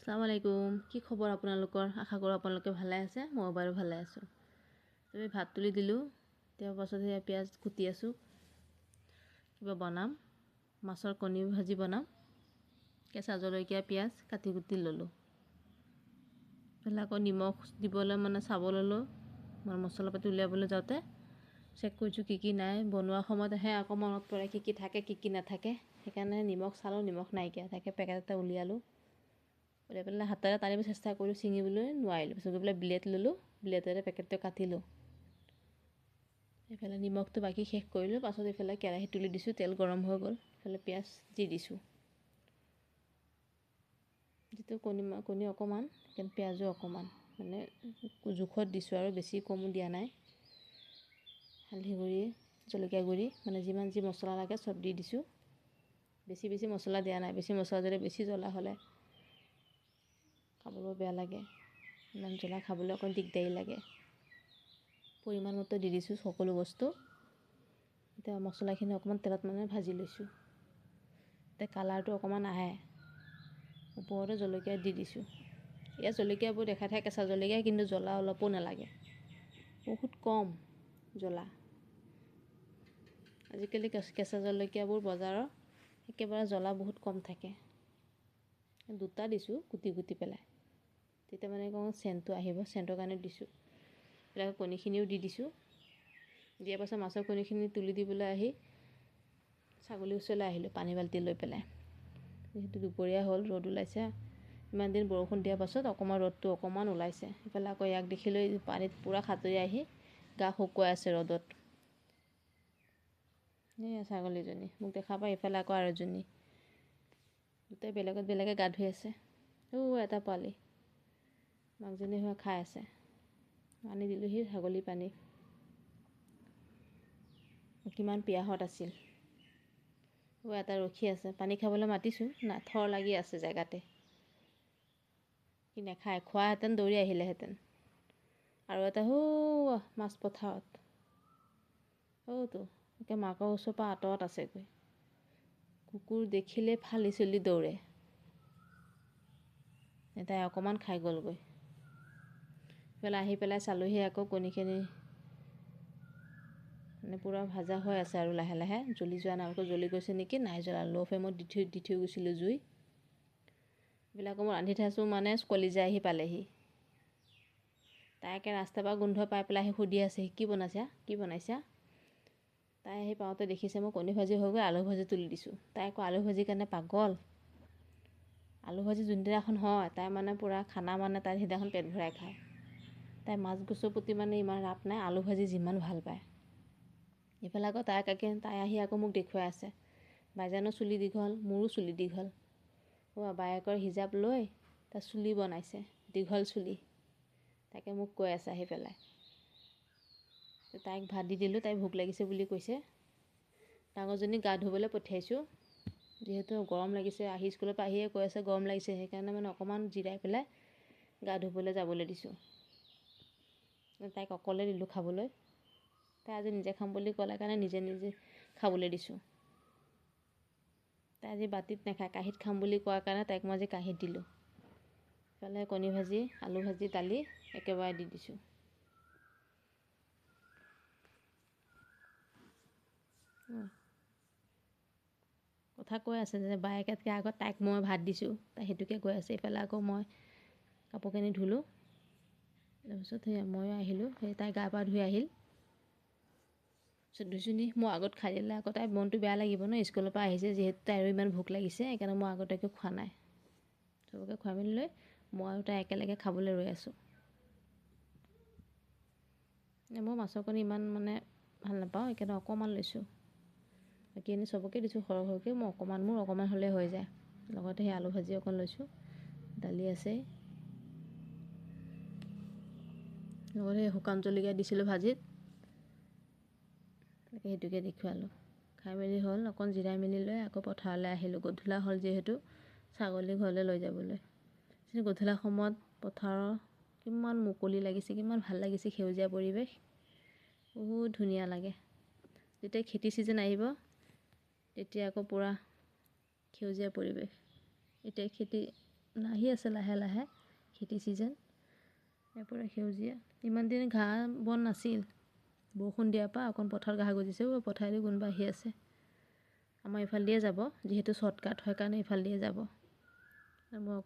আসসালামু আলাইকুম। কি খবৰ আপোনালোকৰ? আশা কৰোঁ আপোনালোকে ভালে আছে। মই বাৰু ভালে আছোঁ। আমি ভাত তুলি দিলোঁ। তাৰ পাছত সেয়া পিঁয়াজ কুটি আছোঁ। কিবা বনাম, মাছৰ কণী ভাজি বনাম। কেঁচা জলকীয়া পিঁয়াজ কাটি কুটি ল'লোঁ। আকৌ নিমখ দিবলৈ চাব ল'লোঁ। মই মছলা পাতি উলিয়াবলৈ যাওঁতে চেক কৰিছোঁ কি কি নাই। বনোৱাৰ সময়তহে আকৌ মনত পৰে কি কি থাকে কি কি নাথাকে। সেইকাৰণে নিমখ চালোঁ, নিমখ নাইকিয়া। তাকে পেকেট এটা উলিয়ালোঁ। উলিয়াই পেলাই হাতেৰে টানিব চেষ্টা কৰিলোঁ, ছিঙিবলৈ নোৱাৰিলোঁ। পিছত গৈ পেলাই ব্লেড ল'লোঁ, ব্লেডেৰে পেকেটটো কাটিলোঁ। এইফালে নিমখটো বাকী শেষ কৰিলোঁ। পাছত এইফালে কেৰাহী তুলি দিছোঁ, তেল গৰম হৈ গ'ল। এইফালে পিঁয়াজ দি দিছোঁ। যিটো কণী অকণমান, কিন্তু পিঁয়াজো অকণমান জোখত দিছোঁ আৰু বেছি কমো দিয়া নাই। হালধি গুড়ি, জলকীয়া গুড়ি যিমান যি মছলা লাগে চব দি দিছোঁ। বেছি মছলা দিয়া নাই। বেছি মছলা দিলে বেছি জ্বলা হ'লে খাবলৈ বেয়া লাগে। ইমান জ্বলা খাবলৈ অকণ দিগদাৰী লাগে। পৰিমাণ মতে দি দিছোঁ সকলো বস্তু। এতিয়া মছলাখিনি অকণমান তেলত ভাজি লৈছোঁ। এতিয়া কালাৰটো অকণমান আহে। ওপৰতে জলকীয়া দি দিছোঁ। ইয়াত জলকীয়াবোৰ দেখাই থাকে কেঁচা জলকীয়া, কিন্তু জ্বলা অলপো নালাগে। বহুত কম জ্বলা। আজিকালি কেঁচা জলকীয়াবোৰ বজাৰৰ একেবাৰে জ্বলা বহুত কম থাকে। দুটা দিছোঁ কুটি কুটি পেলাই, তেতিয়া অকণ চেণ্টটো আহিব, চেণ্টৰ কাৰণে দিছোঁ। এইবিলাক কণীখিনিও দি দিছোঁ। দিয়াৰ পাছত মাছৰ কণীখিনি তুলি দিবলৈ আহি ছাগলীৰ ওচৰলৈ আহিলোঁ পানী বাল্টি লৈ পেলাই। যিহেতু দুপৰীয়া হ'ল, ৰ'দ ওলাইছে। ইমান দিন বৰষুণ দিয়াৰ পাছত অকণমান ৰ'দটো অকণমান ওলাইছে। ইফালে আকৌ ইয়াক দেখি লৈ পানীত পূৰা সাঁতুৰি আহি গা শুকুৱাই আছে ৰ'দত। এই ছাগলীজনী মোক দেখা পাই ইফালে আকৌ আৰু এজনী, দুটাই বেলেগত বেলেগে গা ধুই আছে। এটা পোৱালি মাকজনী হৈ খাই আছে। আনি দিলোঁহি ছাগলী পানী। কিমান পিয়াহত আছিল। এটা ৰখি আছে, পানী খাবলৈ মাতিছোঁ, থৰ লাগি আছে জেগাতে। সি নাখায়, খোৱাহেঁতেন দৌৰি আহিলেহেঁতেন। আৰু এটা মাছ পথাৰত একে মাকৰ ওচৰৰ পৰা আঁতৰত আছেগৈ। কুকুৰ দেখিলে ফালি চলি দৌৰে। তাই অকণমান খাই গ'লগৈ। ইফালে আহি পেলাই চালোঁহি আকৌ কণীখিনি পূৰা ভাজা হৈ আছে আৰু লাহে লাহে জ্বলি যোৱা নাই। আকৌ জ্বলি গৈছে নেকি, নাই জ্বলা। ল' ফ্লেমত দি থৈ গৈছিলোঁ জুই। এইবিলাক মই ৰান্ধি থৈছোঁ কলিজা আহি পালেহি। তাইকে ৰাস্তাৰ পৰা গোন্ধ পাই পেলাই আহি সুধি আছে, কি বনাইছা? তাই আহি পাওঁতে দেখিছে মই কণী ভাজি হৈ গৈ আলু ভাজি তুলি দিছোঁ। তাই আকৌ আলু ভাজিৰ কাৰণে পাগল। আলু ভাজি যোনদিনাখন হয় তাই পূৰা খানা তাই সেইদিনাখন পেট ভৰাই খায়। তাই মাছ গছৰ প্ৰতি ইমান ৰাপ নাই, আলু ভাজি যিমান ভাল পায়। ইফালে আকৌ তাই আহি আকৌ মোক দেখুৱাই আছে, বাইজানৰ চুলি দীঘল, মোৰো চুলি দীঘল। বায়েকৰ হিজাপ লৈ তাই চুলি বনাইছে, দীঘল চুলি। তাকে মোক কৈ আছে আহি পেলাই। তাইক ভাত দি দিলোঁ, তাই ভোক লাগিছে বুলি কৈছে। ডাঙৰজনীক গা ধুবলৈ পঠিয়াইছোঁ। যিহেতু গৰম লাগিছে, স্কুলৰ পৰা আহিয়ে কৈ আছে গৰম লাগিছে। সেইকাৰণে অকণমান জিৰাই পেলাই গা ধুবলৈ যাবলৈ দিছোঁ। তাইক অকলে দিলোঁ খাবলৈ। তাই আজি নিজে খাম বুলি ক'লে কাৰণে নিজে খাবলৈ দিছোঁ। তাই আজি বাতিত নাখায়, কাঁহীত খাম বুলি কোৱাৰ কাৰণে তাইক মই আজি কাঁহীত দিলোঁ। ইফালে কণী ভাজি, আলু ভাজি, দালি একেবাৰে দি দিছোঁ। কথা কৈ আছে যে বায়েকতকৈ আগত তাইক মই ভাত দিছোঁ, তাই সেইটোকে কৈ আছে। ইফালে আকৌ মই কাপোৰখিনি ধুলোঁ। তাৰপিছত ময়ো আহিলোঁ, তাই গা পা ধুই আহিল। দুজনী মই আগত খাই দিলে আকৌ তাইৰ মনটো বেয়া লাগিব ন, স্কুলৰ পৰা আহিছে যিহেতু তাইৰো ইমান ভোক লাগিছে। সেইকাৰণে মই আগতীয়াকৈ খোৱা নাই। চবকে খুৱাই মেলি লৈ মই আৰু তাই একেলগে খাবলৈ ৰৈ আছোঁ। মই মাছৰ কণী ইমান ভাল নাপাওঁ, সেইকাৰণে অকণমান লৈছোঁ। বাকী এনেই চবকে দিছোঁ সৰহ সৰহকৈ, মোৰ অকণমান হ'লেই হৈ যায়। লগতে সেই আলু ভাজি অকণ লৈছোঁ, দালি আছে। লগতে সেই শুকান জলকীয়া দিছিলোঁ ভাজিত, তাকে সেইটোকে দি খুৱালোঁ। খাই মেলি হ'ল, অকণ জিৰাই মেলি লৈ আকৌ পথাৰলৈ আহিলোঁ। গধূলা হ'ল যিহেতু ছাগলী ঘৰলৈ লৈ যাবলৈ। গধূলা সময়ত পথাৰৰ কিমান মুকলি লাগিছে, কিমান ভাল লাগিছে, সেউজীয়া পৰিৱেশ বহুত ধুনীয়া লাগে। যেতিয়া খেতি ছিজন আহিব তেতিয়া আকৌ পূৰা সেউজীয়া পৰিৱেশ। এতিয়া খেতি আহি আছে লাহে লাহে খেতি ছিজন। এপৰে সেউজীয়া, ইমান দিন ঘাঁহ বন নাছিল, বৰষুণ দিয়াৰ পৰা অকণ পথাৰত ঘাঁহ গজিছে। পথাৰেদি কোনোবা আহি আছে, আমাৰ এইফাল দিয়ে যাব, যিহেতু শ্বৰ্টকাট হয় কাৰণে এইফাল দিয়ে যাব। মই